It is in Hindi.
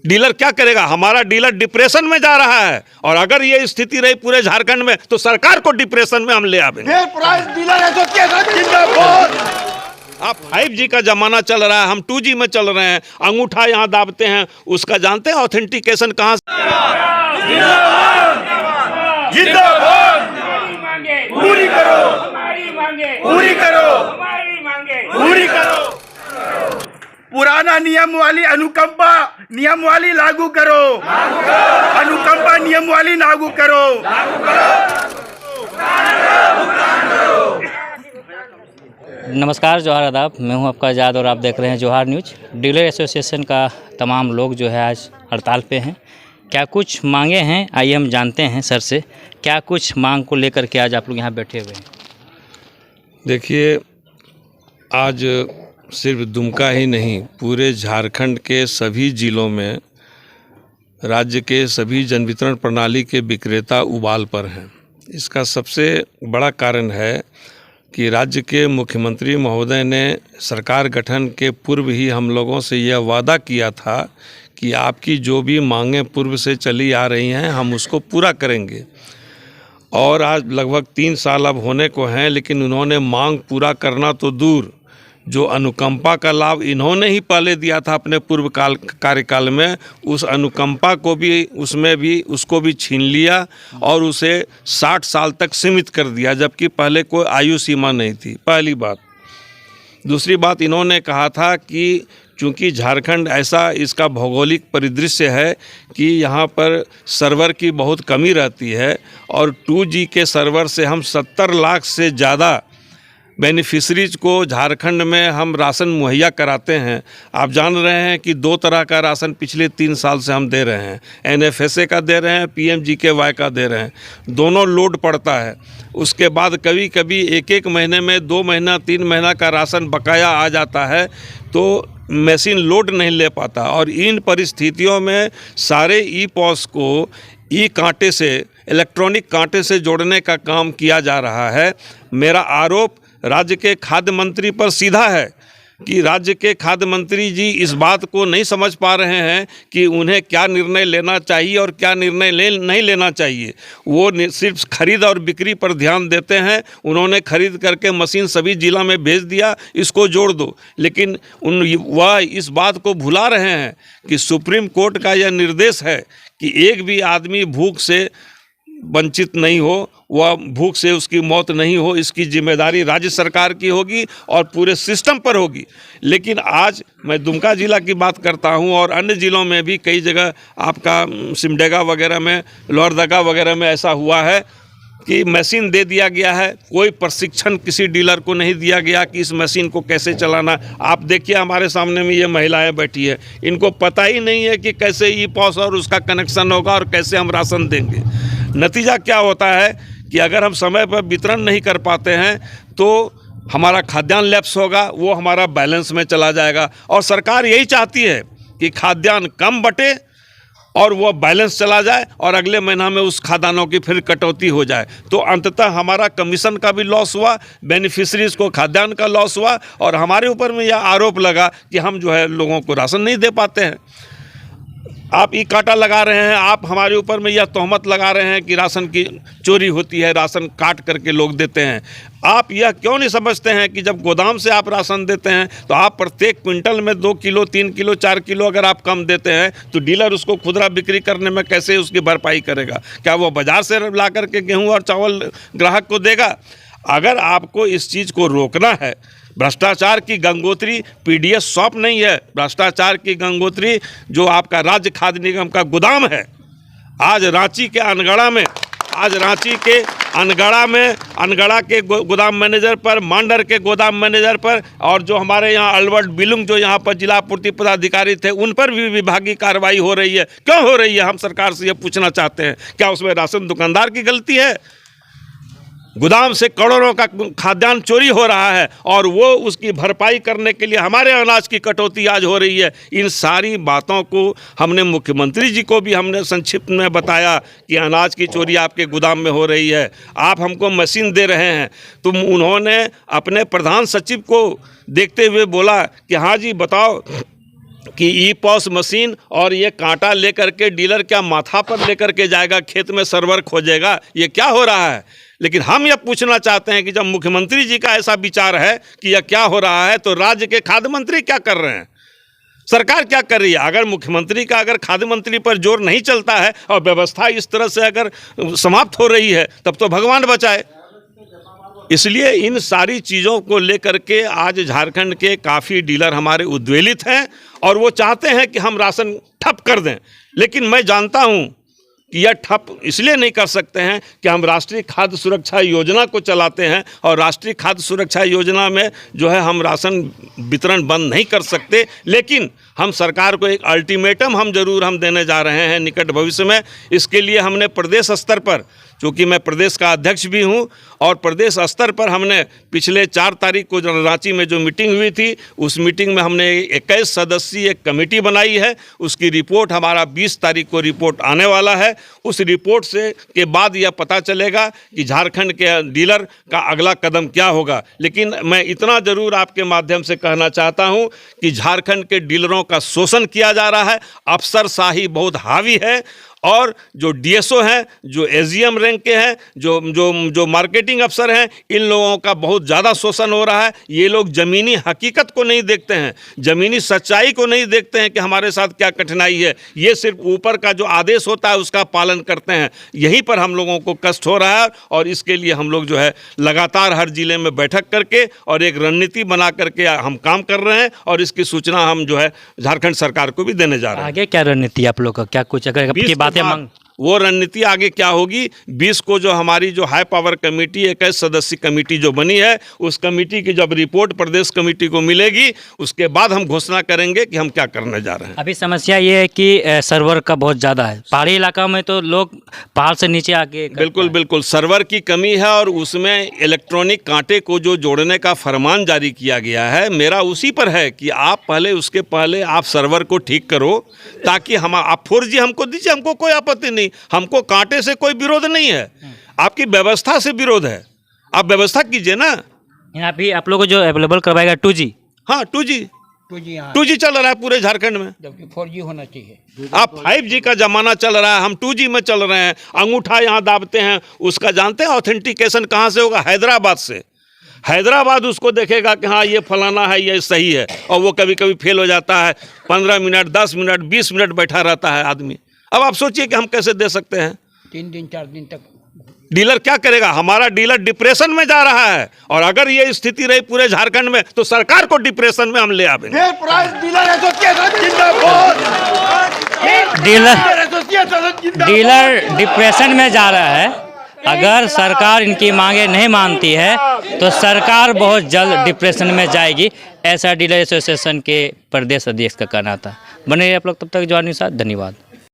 डीलर क्या करेगा? हमारा डीलर डिप्रेशन में जा रहा है, और अगर ये स्थिति रही पूरे झारखंड में तो सरकार को डिप्रेशन में हम ले आवेंगे। आप 5G का जमाना चल रहा है, हम 2G में चल रहे हैं। अंगूठा यहाँ दाबते हैं, उसका जानते हैं ऑथेंटिकेशन कहाँ से? पूरी करो, हमारी मांगे पूरी करो, हमारी मांगे पूरी करो। पुराना नियम वाली अनुकंपा नियम वाली लागू करो, अनुकंपा नियम वाली लागू करो। नमस्कार, जोहार आदाब। मैं हूं आपका आज़ाद और आप देख रहे हैं जोहार न्यूज़। डीलर एसोसिएशन का तमाम लोग जो है आज हड़ताल पे हैं। क्या कुछ मांगे हैं, आइए हम जानते हैं सर से। क्या कुछ मांग को लेकर के आज आप लोग यहाँ बैठे हुए हैं? देखिए, आज सिर्फ दुमका ही नहीं, पूरे झारखंड के सभी जिलों में राज्य के सभी जन वितरण प्रणाली के विक्रेता उबाल पर हैं। इसका सबसे बड़ा कारण है कि राज्य के मुख्यमंत्री महोदय ने सरकार गठन के पूर्व ही हम लोगों से यह वादा किया था कि आपकी जो भी मांगें पूर्व से चली आ रही हैं हम उसको पूरा करेंगे। और आज लगभग 3 साल अब होने को हैं, लेकिन उन्होंने मांग पूरा करना तो दूर, जो अनुकंपा का लाभ इन्होंने ही पहले दिया था अपने पूर्व कार्यकाल में, उस अनुकंपा को भी उसको भी छीन लिया और उसे 60 साल तक सीमित कर दिया, जबकि पहले कोई आयु सीमा नहीं थी। पहली बात। दूसरी बात, इन्होंने कहा था कि चूँकि झारखंड ऐसा इसका भौगोलिक परिदृश्य है कि यहाँ पर सर्वर की बहुत कमी रहती है, और 2G के सर्वर से हम 70 लाख से ज़्यादा बेनिफिशरीज को झारखंड में हम राशन मुहैया कराते हैं। आप जान रहे हैं कि 2 तरह का राशन पिछले 3 साल से हम दे रहे हैं। NFSA का दे रहे हैं, PMGKY का दे रहे हैं। दोनों लोड पड़ता है। उसके बाद कभी कभी एक महीने में 2 महीना 3 महीना का राशन बकाया आ जाता है, तो मशीन लोड नहीं ले पाता। और इन परिस्थितियों में सारे ई-पॉस को कांटे से, इलेक्ट्रॉनिक कांटे से जोड़ने का काम किया जा रहा है। मेरा आरोप राज्य के खाद्य मंत्री पर सीधा है कि राज्य के खाद्य मंत्री जी इस बात को नहीं समझ पा रहे हैं कि उन्हें क्या निर्णय लेना चाहिए और क्या निर्णय नहीं लेना चाहिए। वो सिर्फ खरीद और बिक्री पर ध्यान देते हैं। उन्होंने खरीद करके मशीन सभी जिला में भेज दिया, इसको जोड़ दो, लेकिन वह इस बात को भुला रहे हैं कि सुप्रीम कोर्ट का यह निर्देश है कि एक भी आदमी भूख से वंचित नहीं हो, वह भूख से उसकी मौत नहीं हो। इसकी जिम्मेदारी राज्य सरकार की होगी और पूरे सिस्टम पर होगी। लेकिन आज मैं दुमका जिला की बात करता हूं, और अन्य ज़िलों में भी कई जगह आपका सिमडेगा वगैरह में, लोहरदगा वगैरह में ऐसा हुआ है कि मशीन दे दिया गया है। कोई प्रशिक्षण किसी डीलर को नहीं दिया गया कि इस मशीन को कैसे चलाना। आप देखिए, हमारे सामने में ये महिलाएं बैठी है, इनको पता ही नहीं है कि कैसे ई-पॉस और उसका कनेक्शन होगा और कैसे हम राशन देंगे। नतीजा क्या होता है कि अगर हम समय पर वितरण नहीं कर पाते हैं तो हमारा खाद्यान्न लैप्स होगा, वो हमारा बैलेंस में चला जाएगा। और सरकार यही चाहती है कि खाद्यान्न कम बटे और वो बैलेंस चला जाए, और अगले महीना में उस खाद्यान्नों की फिर कटौती हो जाए। तो अंततः हमारा कमीशन का भी लॉस हुआ, बेनिफिशरीज को खाद्यान्न का लॉस हुआ, और हमारे ऊपर में यह आरोप लगा कि हम जो है लोगों को राशन नहीं दे पाते हैं। आप ई कांटा लगा रहे हैं, आप हमारे ऊपर में यह तोहमत लगा रहे हैं कि राशन की चोरी होती है, राशन काट करके लोग देते हैं। आप यह क्यों नहीं समझते हैं कि जब गोदाम से आप राशन देते हैं तो आप प्रत्येक क्विंटल में 2 किलो 3 किलो 4 किलो अगर आप कम देते हैं तो डीलर उसको खुदरा बिक्री करने में कैसे उसकी भरपाई करेगा? क्या वो बाज़ार से ला करके गेहूँ और चावल ग्राहक को देगा? अगर आपको इस चीज़ को रोकना है, भ्रष्टाचार की गंगोत्री पीडीएस शॉप नहीं है, भ्रष्टाचार की गंगोत्री जो आपका राज्य खाद्य निगम का गोदाम है। आज रांची के अनगढ़ा के गोदाम मैनेजर पर, मांडर के गोदाम मैनेजर पर, और जो हमारे यहाँ अल्बर्ट बिलुंग जो यहाँ पर जिला आपूर्ति पदाधिकारी थे, उन पर भी विभागीय कार्रवाई हो रही है। क्यों हो रही है? हम सरकार से ये पूछना चाहते हैं। क्या उसमें राशन दुकानदार की गलती है? गोदाम से करोड़ों का खाद्यान्न चोरी हो रहा है और वो उसकी भरपाई करने के लिए हमारे अनाज की कटौती आज हो रही है। इन सारी बातों को हमने मुख्यमंत्री जी को भी हमने संक्षिप्त में बताया कि अनाज की चोरी आपके गोदाम में हो रही है, आप हमको मशीन दे रहे हैं। तो उन्होंने अपने प्रधान सचिव को देखते हुए बोला कि हाँ जी बताओ, कि ई पॉस मशीन और ये कांटा लेकर के डीलर क्या माथा पर लेकर के जाएगा, खेत में सर्वर खोजेगा, ये क्या हो रहा है। लेकिन हम यह पूछना चाहते हैं कि जब मुख्यमंत्री जी का ऐसा विचार है कि यह क्या हो रहा है, तो राज्य के खाद्य मंत्री क्या कर रहे हैं, सरकार क्या कर रही है। अगर मुख्यमंत्री का अगर खाद्य मंत्री पर जोर नहीं चलता है और व्यवस्था इस तरह से अगर समाप्त हो रही है, तब तो भगवान बचाए। इसलिए इन सारी चीज़ों को लेकर के आज झारखंड के काफ़ी डीलर हमारे उद्वेलित हैं और वो चाहते हैं कि हम राशन ठप कर दें। लेकिन मैं जानता हूं कि यह ठप इसलिए नहीं कर सकते हैं कि हम राष्ट्रीय खाद्य सुरक्षा योजना को चलाते हैं और राष्ट्रीय खाद्य सुरक्षा योजना में जो है हम राशन वितरण बंद नहीं कर सकते। लेकिन हम सरकार को एक अल्टीमेटम हम देने जा रहे हैं निकट भविष्य में। इसके लिए हमने प्रदेश स्तर पर, चूँकि मैं प्रदेश का अध्यक्ष भी हूं, और प्रदेश स्तर पर हमने पिछले 4 तारीख को रांची में जो मीटिंग हुई थी, उस मीटिंग में हमने 21 सदस्यीय एक कमेटी बनाई है। उसकी रिपोर्ट हमारा 20 तारीख को रिपोर्ट आने वाला है। उस रिपोर्ट से के बाद यह पता चलेगा कि झारखंड के डीलर का अगला कदम क्या होगा। लेकिन मैं इतना ज़रूर आपके माध्यम से कहना चाहता हूं कि झारखंड के डीलरों का शोषण किया जा रहा है, अफसरशाही बहुत हावी है, और जो डीएसओ हैं, जो एजीएम रैंक के हैं, जो मार्केटिंग अफसर हैं, इन लोगों का बहुत ज़्यादा शोषण हो रहा है। ये लोग ज़मीनी हकीकत को नहीं देखते हैं, ज़मीनी सच्चाई को नहीं देखते हैं कि हमारे साथ क्या कठिनाई है। ये सिर्फ ऊपर का जो आदेश होता है उसका पालन करते हैं। यहीं पर हम लोगों को कष्ट हो रहा है और इसके लिए हम लोग जो है लगातार हर जिले में बैठक करके और एक रणनीति बना करके हम काम कर रहे हैं और इसकी सूचना हम जो है झारखंड सरकार को भी देने जा रहे हैं। आगे क्या रणनीति आप लोग का, क्या कुछ अगर आपकी बातें मांग वो रणनीति आगे क्या होगी, 20 को जो हमारी जो हाई पावर कमेटी 21 सदस्यीय कमेटी जो बनी है, उस कमेटी की जब रिपोर्ट प्रदेश कमेटी को मिलेगी, उसके बाद हम घोषणा करेंगे कि हम क्या करने जा रहे हैं। अभी समस्या ये है कि सर्वर का बहुत ज़्यादा है, पहाड़ी इलाका में तो लोग पहाड़ से नीचे आके बिल्कुल सर्वर की कमी है और उसमें इलेक्ट्रॉनिक कांटे को जो जोड़ने का फरमान जारी किया गया है, मेरा उसी पर है कि आप उसके पहले आप सर्वर को ठीक करो, ताकि आप 4G हमको दीजिए, हमको कोई आपत्ति नहीं, हमको कांटे से कोई विरोध नहीं है, आपकी व्यवस्था से विरोध है। आप व्यवस्था कीजिए ना। अभी आप लोगों को जो अवेलेबल करवाएगा 2G, हाँ 2G चल रहा है पूरे झारखंड में, जबकि 4G होना चाहिए। आप 5G का जमाना चल रहा है, हम 2G में चल रहे हैं। अंगूठा यहाँ दाबते हैं, उसका जानते हैं ऑथेंटिकेशन कहाँ से होगा? हैदराबाद से। हैदराबाद उसको देखेगा कि हाँ ये फलाना है, ये सही है, और वो कभी कभी फेल हो जाता है। 15 मिनट 10 मिनट 20 मिनट बैठा रहता है आदमी। अब आप सोचिए कि हम कैसे दे सकते हैं? 3 दिन 4 दिन तक डीलर क्या करेगा? हमारा डीलर डिप्रेशन में जा रहा है, और अगर ये स्थिति रही पूरे झारखंड में तो सरकार को डिप्रेशन में हम ले आवेंगे। डीलर डिप्रेशन में जा रहा है। अगर सरकार इनकी मांगे नहीं मानती है तो सरकार बहुत जल्द डिप्रेशन में जाएगी, ऐसा डीलर एसोसिएशन के प्रदेश अध्यक्ष का कहना था। बने रहिए आप लोग तब तक। जवाहर न्यूज़, धन्यवाद।